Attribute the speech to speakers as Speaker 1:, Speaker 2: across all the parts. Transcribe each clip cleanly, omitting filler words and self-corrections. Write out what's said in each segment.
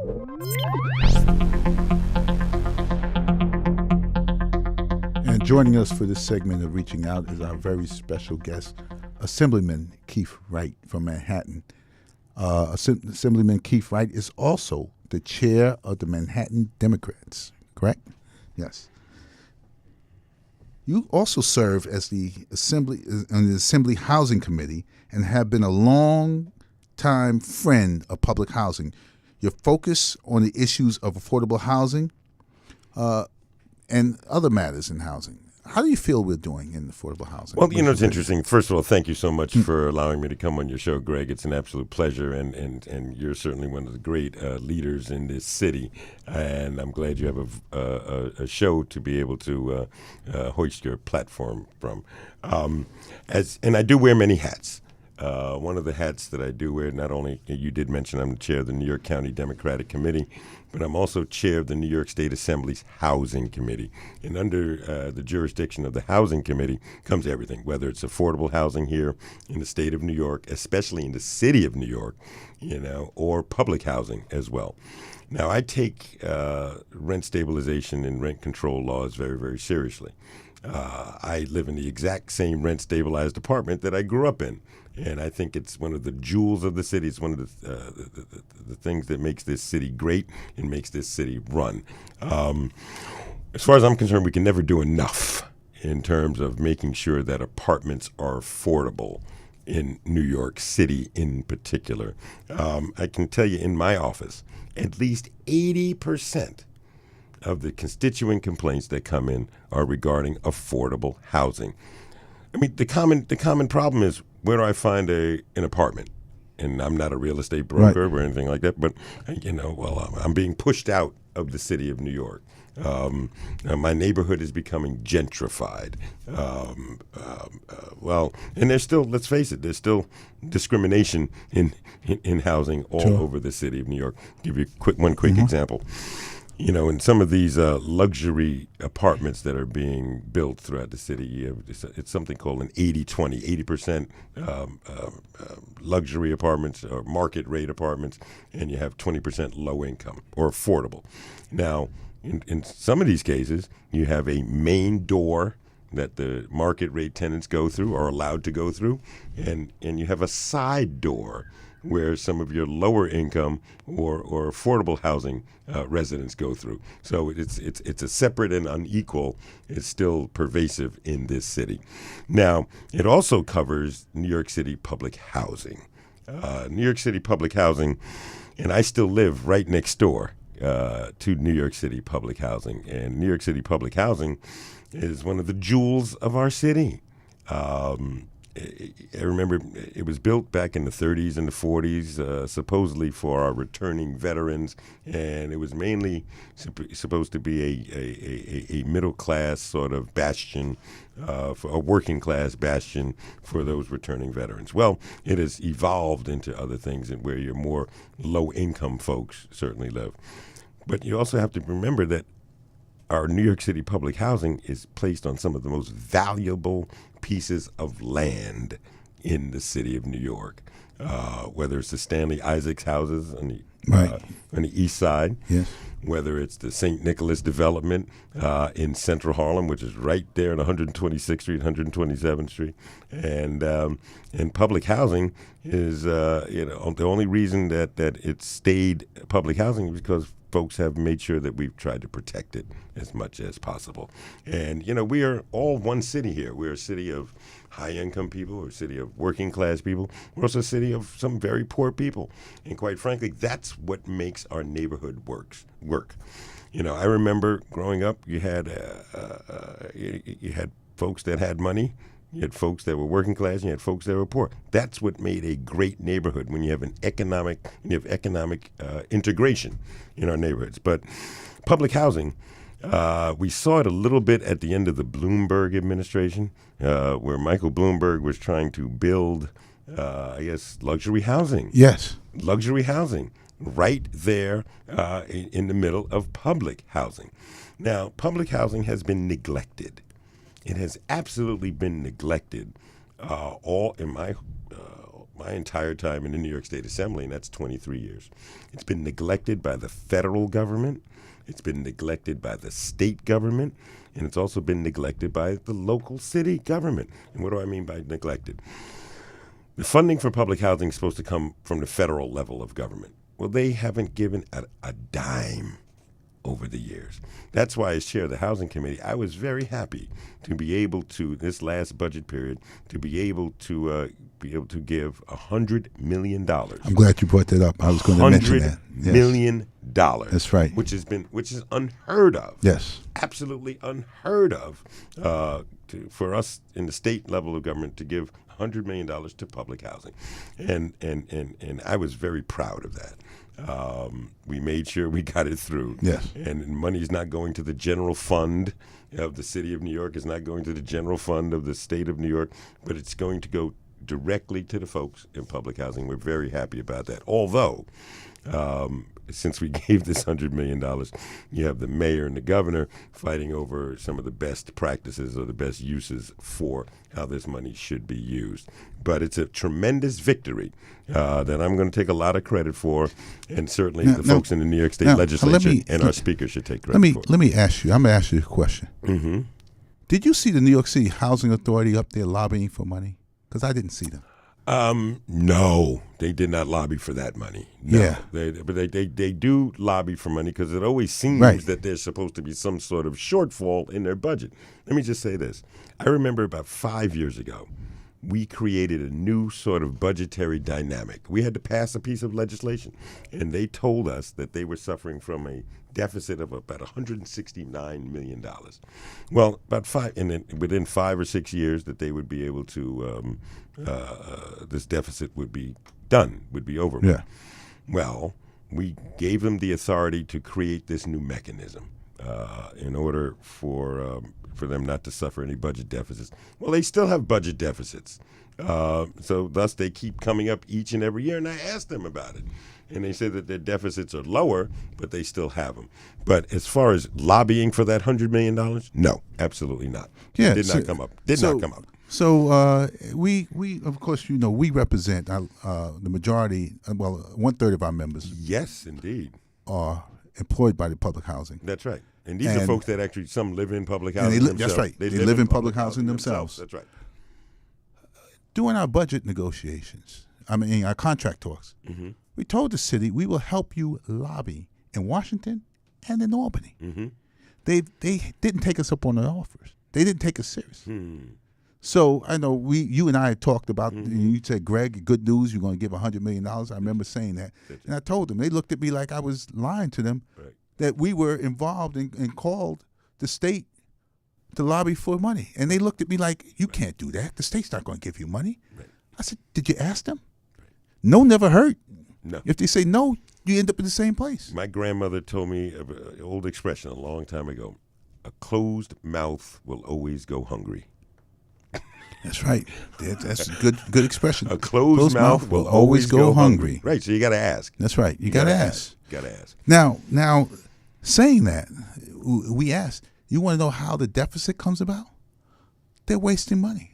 Speaker 1: And joining us for this segment of Reaching Out is our very special guest, Assemblyman Keith Wright from Manhattan. Assemblyman Keith Wright is also the chair of the Manhattan Democrats, correct? Yes. You also serve as the Assembly Housing Committee and have been a long-time friend of public housing. Your focus on the issues of affordable housing and other matters in housing. How do you feel we're doing in affordable housing?
Speaker 2: Well, it's interesting. First of all, thank you so much for allowing me to come on your show, Greg. It's an absolute pleasure, and you're certainly one of the great leaders in this city, and I'm glad you have a show to be able to hoist your platform from. And I do wear many hats. One of the hats that I do wear, not only, you did mention I'm the chair of the New York County Democratic Committee, but I'm also chair of the New York State Assembly's Housing Committee. And under the jurisdiction of the Housing Committee comes everything, whether it's affordable housing here in the state of New York, especially in the city of New York, or public housing as well. Now, I take rent stabilization and rent control laws very, very seriously. I live in the exact same rent-stabilized apartment that I grew up in, and I think it's one of the jewels of the city. It's one of the things that makes this city great and makes this city run. As far as I'm concerned, we can never do enough in terms of making sure that apartments are affordable in New York City in particular. I can tell you in my office, at least 80% of the constituent complaints that come in are regarding affordable housing. I mean, the common problem is, where do I find an apartment? And I'm not a real estate broker or anything like that, but I'm being pushed out of the city of New York. My neighborhood is becoming gentrified. And there's still, let's face it, there's still discrimination in housing all over the city of New York. I'll give you one quick example. In some of these luxury apartments that are being built throughout the city, it's something called an 80-20, 80% luxury apartments or market rate apartments, and you have 20% low income or affordable. Now, in some of these cases, you have a main door that the market rate tenants go through, are allowed to go through, and you have a side door where some of your lower income or affordable housing residents go through. So it's a separate and unequal. It's still pervasive in this city. Now, it also covers New York City public housing. New York City public housing, and I still live right next door to New York City public housing. And New York City public housing is one of the jewels of our city. I remember it was built back in the 30s and the 40s, supposedly for our returning veterans, and it was mainly supposed to be a middle-class sort of bastion, for a working-class bastion for those returning veterans. Well, it has evolved into other things where your more low-income folks certainly live. But you also have to remember that our New York City public housing is placed on some of the most valuable pieces of land in the city of New York, whether it's the Stanley Isaacs houses on the east side,
Speaker 1: yes, whether
Speaker 2: it's the St. Nicholas development in Central Harlem, which is right there on 126th Street, 127th Street, and public housing is the only reason that it stayed public housing is because folks have made sure that we've tried to protect it as much as possible. And, we are all one city here. We're a city of high-income people. We're a city of working-class people. We're also a city of some very poor people. And quite frankly, that's what makes our neighborhood work. I remember growing up, you had folks that had money. You had folks that were working class, and you had folks that were poor. That's what made a great neighborhood, when you have economic integration in our neighborhoods. But public housing, we saw it a little bit at the end of the Bloomberg administration, where Michael Bloomberg was trying to build, luxury housing.
Speaker 1: Yes.
Speaker 2: Luxury housing right there in the middle of public housing. Now, public housing has been neglected. It has absolutely been neglected all in my my entire time in the New York State Assembly, and that's 23 years. It's been neglected by the federal government. It's been neglected by the state government. And it's also been neglected by the local city government. And what do I mean by neglected? The funding for public housing is supposed to come from the federal level of government. Well, they haven't given a dime over the years. That's why, as chair of the Housing Committee, I was very happy to be able to, this last budget period, to be able to give $100 million.
Speaker 1: I'm glad you brought that up. I was going to mention that.
Speaker 2: $100 million.
Speaker 1: That's right.
Speaker 2: Which is unheard of.
Speaker 1: Yes.
Speaker 2: Absolutely unheard of for us in the state level of government to give $100 million to public housing. And I was very proud of that. We made sure we got it through.
Speaker 1: Yes.
Speaker 2: And money's not going to the general fund of the city of New York. It's not going to the general fund of the state of New York, but it's going to go directly to the folks in public housing. We're very happy about that. Although, since we gave this $100 million, you have the mayor and the governor fighting over some of the best practices or the best uses for how this money should be used. But it's a tremendous victory that I'm going to take a lot of credit for, and certainly the folks in the New York State legislature and our speaker should take credit for.
Speaker 1: Let me ask you. I'm going to ask you a question.
Speaker 2: Mm-hmm.
Speaker 1: Did you see the New York City Housing Authority up there lobbying for money? Because I didn't see them.
Speaker 2: No, they did not lobby for that money. No.
Speaker 1: Yeah.
Speaker 2: But they do lobby for money because it always seems that there's supposed to be some sort of shortfall in their budget. Let me just say this. I remember about 5 years ago, we created a new sort of budgetary dynamic. We had to pass a piece of legislation, and they told us that they were suffering from a deficit of about $169 million. Well, within 5 or 6 years that they would be able to, this deficit would be done, would be over.
Speaker 1: Yeah.
Speaker 2: Well, we gave them the authority to create this new mechanism in order for them not to suffer any budget deficits. Well, they still have budget deficits. So thus they keep coming up each and every year, and I asked them about it. And they say that their deficits are lower, but they still have them. But as far as lobbying for that $100 million, no, absolutely not.
Speaker 1: Yeah,
Speaker 2: it did not come up. Not come up.
Speaker 1: So we of course, we represent the majority, 1/3 of our members.
Speaker 2: Yes, indeed.
Speaker 1: Are employed by the public housing.
Speaker 2: That's right. And these are folks that actually, some live in public housing themselves.
Speaker 1: That's right. They live in public housing themselves.
Speaker 2: That's right.
Speaker 1: During our budget negotiations, our contract talks,
Speaker 2: mm-hmm.
Speaker 1: we told the city we will help you lobby in Washington and in Albany.
Speaker 2: Mm-hmm.
Speaker 1: They didn't take us up on the offers. They didn't take us serious. So I know you and I had talked about, and you said, Greg, good news, you're going to give $100 million. I remember saying that. And I told them, they looked at me like I was lying to them, that we were involved and called the state to lobby for money. And they looked at me like, you can't do that. The state's not going to give you money. I said, did you ask them? No never hurt.
Speaker 2: No.
Speaker 1: If they say no, you end up in the same place.
Speaker 2: My grandmother told me an old expression a long time ago: a closed mouth will always go hungry.
Speaker 1: That's right. That's a good expression.
Speaker 2: A closed mouth will always go hungry. Right, so you got to ask.
Speaker 1: That's right. You got to ask.
Speaker 2: Got to ask.
Speaker 1: Now, saying that, we asked, you want to know how the deficit comes about? They're wasting money.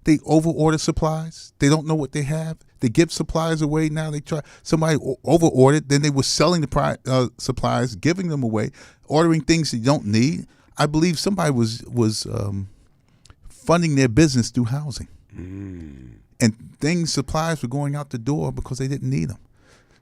Speaker 1: They over-order supplies. They don't know what they have. They give supplies away. Now they try. Somebody over-ordered. Then they were selling the supplies, giving them away, ordering things you don't need. I believe somebody was funding their business through housing. And supplies were going out the door because they didn't need them.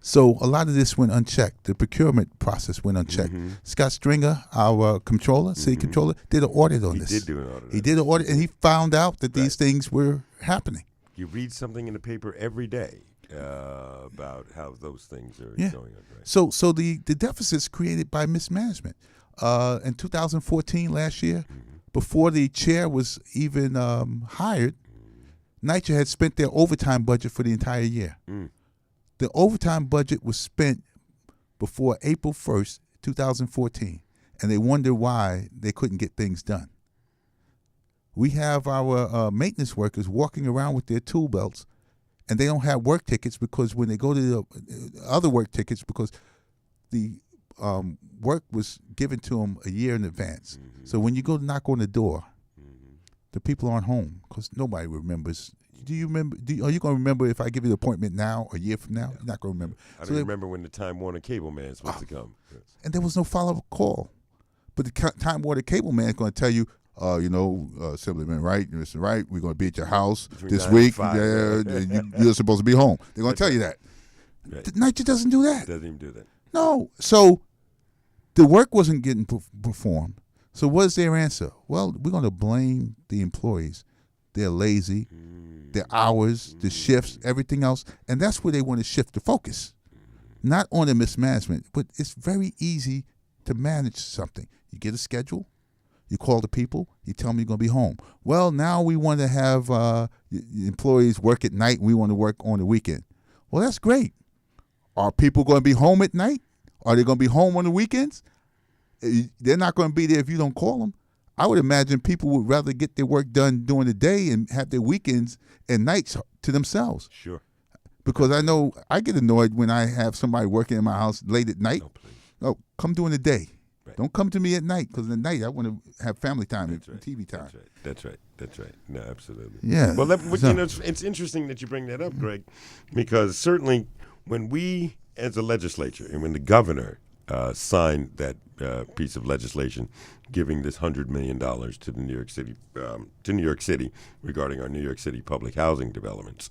Speaker 1: So a lot of this went unchecked. The procurement process went unchecked. Scott Stringer, our controller, city controller, did an audit on this.
Speaker 2: He did do an audit.
Speaker 1: He did an audit, and he found out that these things were happening.
Speaker 2: You read something in the paper every day about how those things are going on. Right?
Speaker 1: So the deficit's created by mismanagement. In 2014, last year, before the chair was even hired, NYCHA had spent their overtime budget for the entire year. The overtime budget was spent before April 1st, 2014, and they wonder why they couldn't get things done. We have our maintenance workers walking around with their tool belts, and they don't have work tickets because when they go to the other work tickets, because the work was given to them a year in advance. So when you go to knock on the door, the people aren't home because nobody remembers Do you remember? Are you going to remember if I give you the appointment now, a year from now? You're not going to remember.
Speaker 2: I don't remember when the Time Warner cable man is supposed to come. Yes.
Speaker 1: And there was no follow-up call. But the Time Warner cable man is going to tell you, Assemblyman Wright, Mr. Wright, we're going to be at your house this week. You're supposed to be home. They're going to tell you that.
Speaker 2: Right.
Speaker 1: The NYS doesn't do that.
Speaker 2: Doesn't even do that.
Speaker 1: No. So the work wasn't getting performed. So what is their answer? Well, we're going to blame the employees. They're lazy, their hours, the shifts, everything else. And that's where they want to shift the focus. Not on the mismanagement, but it's very easy to manage something. You get a schedule, you call the people, you tell them you're going to be home. Well, now we want to have employees work at night and we want to work on the weekend. Well, that's great. Are people going to be home at night? Are they going to be home on the weekends? They're not going to be there if you don't call them. I would imagine people would rather get their work done during the day and have their weekends and nights to themselves.
Speaker 2: Sure.
Speaker 1: Because I know I get annoyed when I have somebody working in my house late at night.
Speaker 2: No, please.
Speaker 1: No, come during the day.
Speaker 2: Right.
Speaker 1: Don't come to me at night, because at night I want to have family time and
Speaker 2: right.
Speaker 1: TV time.
Speaker 2: That's right. No, absolutely.
Speaker 1: Yeah.
Speaker 2: Well, it's interesting that you bring that up, Greg, because certainly when we, as a legislature, and when the governor signed that piece of legislation giving this $100 million to the New York City regarding our New York City public housing developments,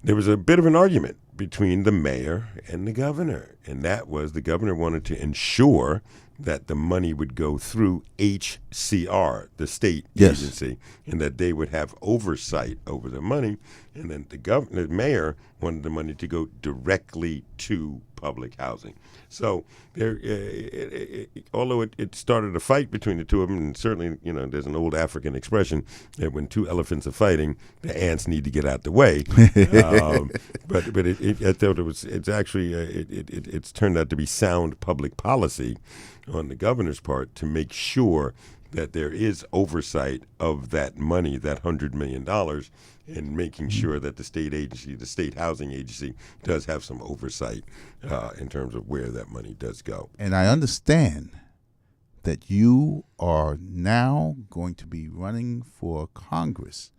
Speaker 2: there was a bit of an argument between the mayor and the governor, and that was the governor wanted to ensure that the money would go through HCR, the state agency, and that they would have oversight over the money, and then the mayor wanted the money to go directly to public housing. So there, although it started a fight between the two of them, and certainly, there's an old African expression that when two elephants are fighting, the ants need to get out the way. But I thought it's turned out to be sound public policy on the governor's part to make sure that there is oversight of that money, that $100 million, and making sure that the state agency, the state housing agency, does have some oversight in terms of where that money does go.
Speaker 1: And I understand that you are now going to be running for Congress.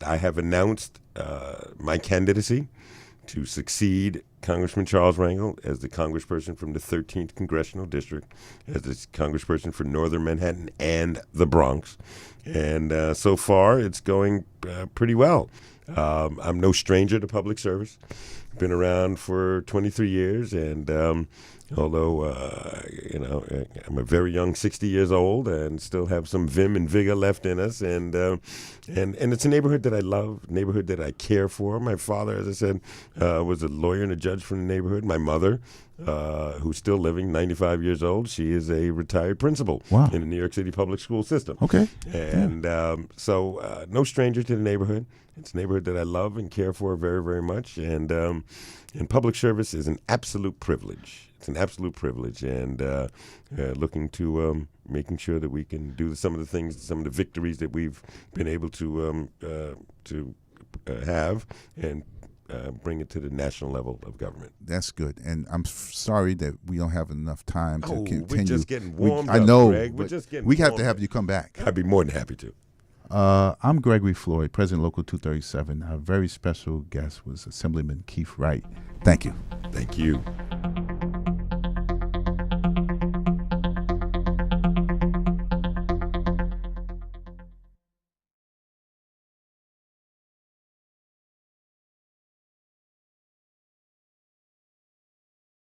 Speaker 2: I have announced my candidacy to succeed Congressman Charles Rangel as the congressperson from the 13th Congressional District, as the congressperson for Northern Manhattan and the Bronx. And so far, it's going pretty well. I'm no stranger to public service. Been around for 23 years, and although I'm a very young 60 years old and still have some vim and vigor left in us, and it's a neighborhood that I love, neighborhood that I care for. My father, as I said, was a lawyer and a judge from the neighborhood. My mother, who's still living, 95 years old, she is a retired principal in the New York City public school system.
Speaker 1: Okay.
Speaker 2: And so no stranger to the neighborhood. It's a neighborhood that I love and care for very, very much. And public service is an absolute privilege. It's an absolute privilege. And looking to making sure that we can do some of the things, some of the victories that we've been able to have and bring it to the national level of government.
Speaker 1: That's good. And I'm sorry that we don't have enough time to continue.
Speaker 2: We're just getting warmed up,
Speaker 1: I know,
Speaker 2: Greg. We're just getting
Speaker 1: we have
Speaker 2: warmed
Speaker 1: to have
Speaker 2: up.
Speaker 1: you come back.
Speaker 2: I'd be more than happy to.
Speaker 1: I'm Gregory Floyd, President Local 237. Our very special guest was Assemblyman Keith Wright. Thank you.
Speaker 2: Thank you.